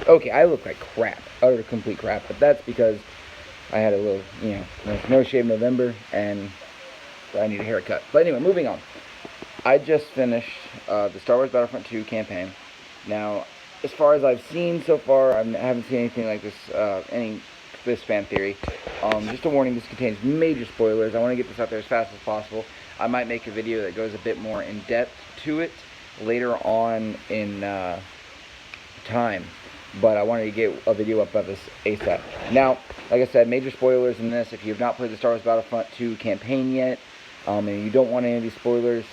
Okay, I look like crap, utter complete crap, but that's because I had a little, no shave November, and I need a haircut. But anyway, moving on. I just finished the Star Wars Battlefront 2 campaign. Now, as far as I've seen so far, I haven't seen anything like this fan theory. Just a warning: this contains major spoilers. I want to get this out there as fast as possible. I might make a video that goes a bit more in depth to it later on in time, but I wanted to get a video up of this ASAP. Now, like I said, major spoilers in this. If you have not played the Star Wars Battlefront 2 campaign yet, and you don't want any of these spoilers,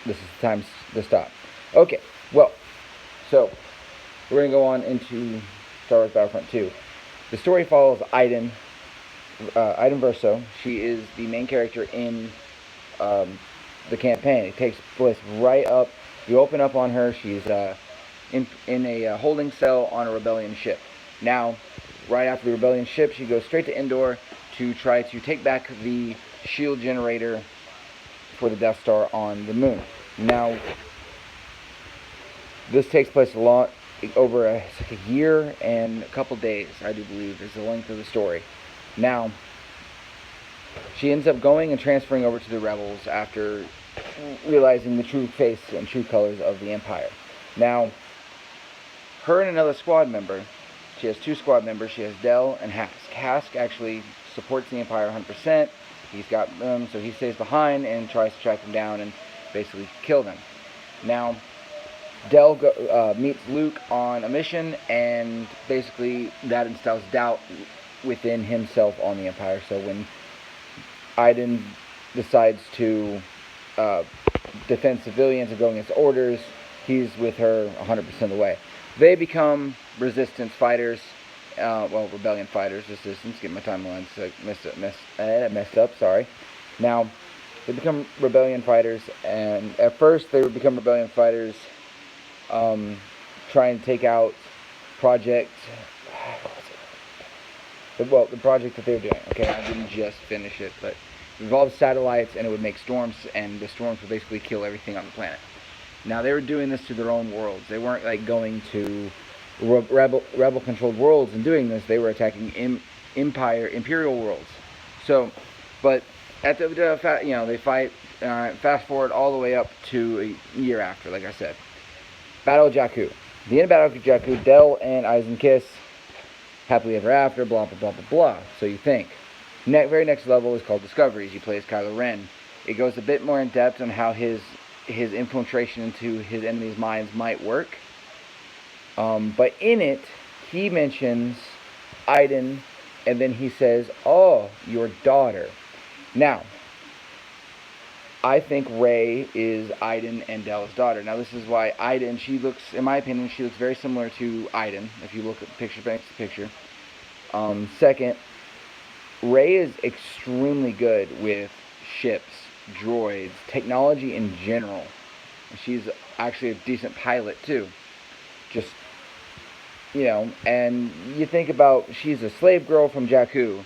this is the time to stop. Okay, well, so we're going to go on into Star Wars Battlefront 2. The story follows Iden Verso. She is the main character in the campaign. It takes place right up. You open up on her. She's in a holding cell on a rebellion ship. Now, right after the rebellion ship, she goes straight to Endor to try to take back the shield generator for the Death Star on the moon. Now, this takes place over a year and a couple days, I do believe, is the length of the story. Now, she ends up going and transferring over to the Rebels after realizing the true face and true colors of the Empire. Now, her and another squad member, she has two squad members, she has Del and Hask. Hask actually supports the Empire 100%. He's got them, so he stays behind and tries to track them down and basically kill them. Now, Del meets Luke on a mission, and basically that instills doubt within himself on the Empire. So when Iden decides to defend civilians and go against orders, he's with her 100% of the way. They become resistance fighters, rebellion fighters, resistance. Get my timelines messed up. Sorry. Now, they become rebellion fighters, and at first they would become rebellion fighters, trying to take out project. The project that they were doing. Okay, I didn't just finish it, but it involved satellites, and it would make storms, and the storms would basically kill everything on the planet. Now, they were doing this to their own worlds. They weren't like going to rebel-controlled worlds and doing this. They were attacking imperial worlds. So, but at they fight. Fast forward all the way up to a year after, like I said. Battle of Jakku. The end of Battle of Jakku, Del and Aizen kiss. Happily ever after, blah, blah, blah, blah, blah. So you think. Very next level is called Discoveries. He plays Kylo Ren. It goes a bit more in depth on how his infiltration into his enemies' minds might work. But in it, he mentions Iden, and then he says, "Oh, your daughter." Now, I think Rey is Iden and Del's daughter. Now, this is why Iden, in my opinion, she looks very similar to Iden, if you look at the picture. Second, Rey is extremely good with ships, droids, technology in general. She's actually a decent pilot, too. Just, and you think about, she's a slave girl from Jakku.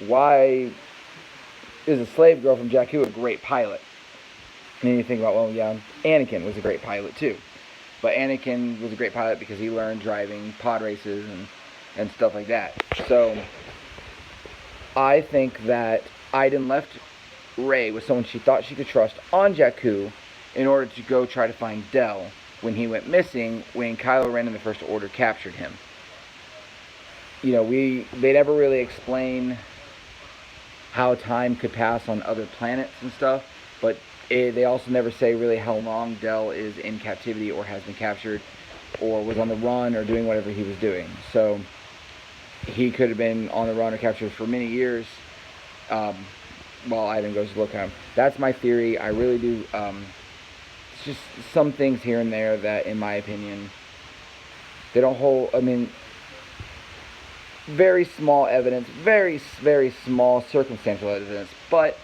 Why is a slave girl from Jakku a great pilot? And then you think about, Anakin was a great pilot too. But Anakin was a great pilot because he learned driving pod races and stuff like that. So, I think that Iden left Rey with someone she thought she could trust on Jakku in order to go try to find Del when he went missing when Kylo Ren and the First Order captured him. They never really explain how time could pass on other planets and stuff, but they also never say really how long Del is in captivity or has been captured or was on the run or doing whatever he was doing. So he could have been on the run or captured for many years while Iden goes to look at him. That's my theory. I really do. It's just some things here and there that, in my opinion, they don't hold. Very small evidence, very, very small circumstantial evidence, but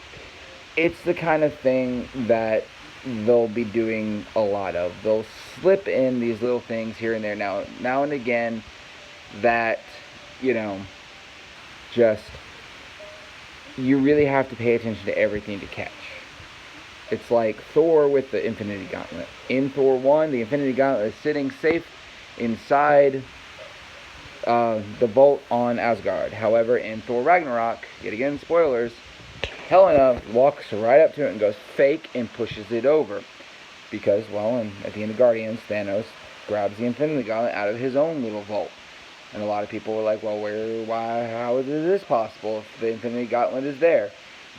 it's the kind of thing that they'll be doing a lot of. They'll slip in these little things here and there now and again that, just, you really have to pay attention to everything to catch. It's like Thor with the Infinity Gauntlet. In Thor 1, the Infinity Gauntlet is sitting safe inside the vault on Asgard. However, in Thor Ragnarok, yet again, spoilers, Helena walks right up to it and goes fake and pushes it over. Because, well, and at the end of Guardians, Thanos grabs the Infinity Gauntlet out of his own little vault. And a lot of people were like, well, how is this possible if the Infinity Gauntlet is there?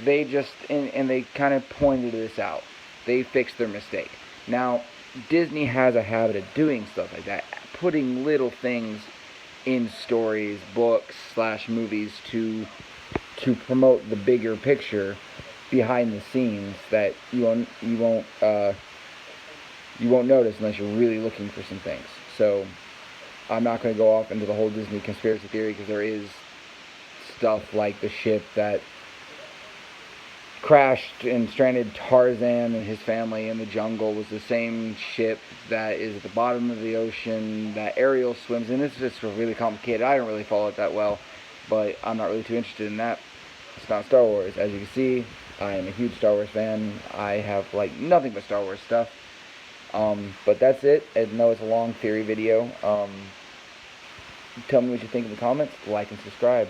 They just, and they kind of pointed this out. They fixed their mistake. Now, Disney has a habit of doing stuff like that, putting little things in stories, books, / movies to promote the bigger picture behind the scenes that you won't notice unless you're really looking for some things. So I'm not going to go off into the whole Disney conspiracy theory, because there is stuff like the ship that crashed and stranded Tarzan and his family in the jungle was the same ship that is at the bottom of the ocean that Ariel swims in. It's just really complicated. I don't really follow it that well, but I'm not really too interested in that. It's not Star Wars. As you can see, I am a huge Star Wars fan. I have like nothing but Star Wars stuff. But that's it. I know it's a long theory video. Tell me what you think in the comments. Like and subscribe.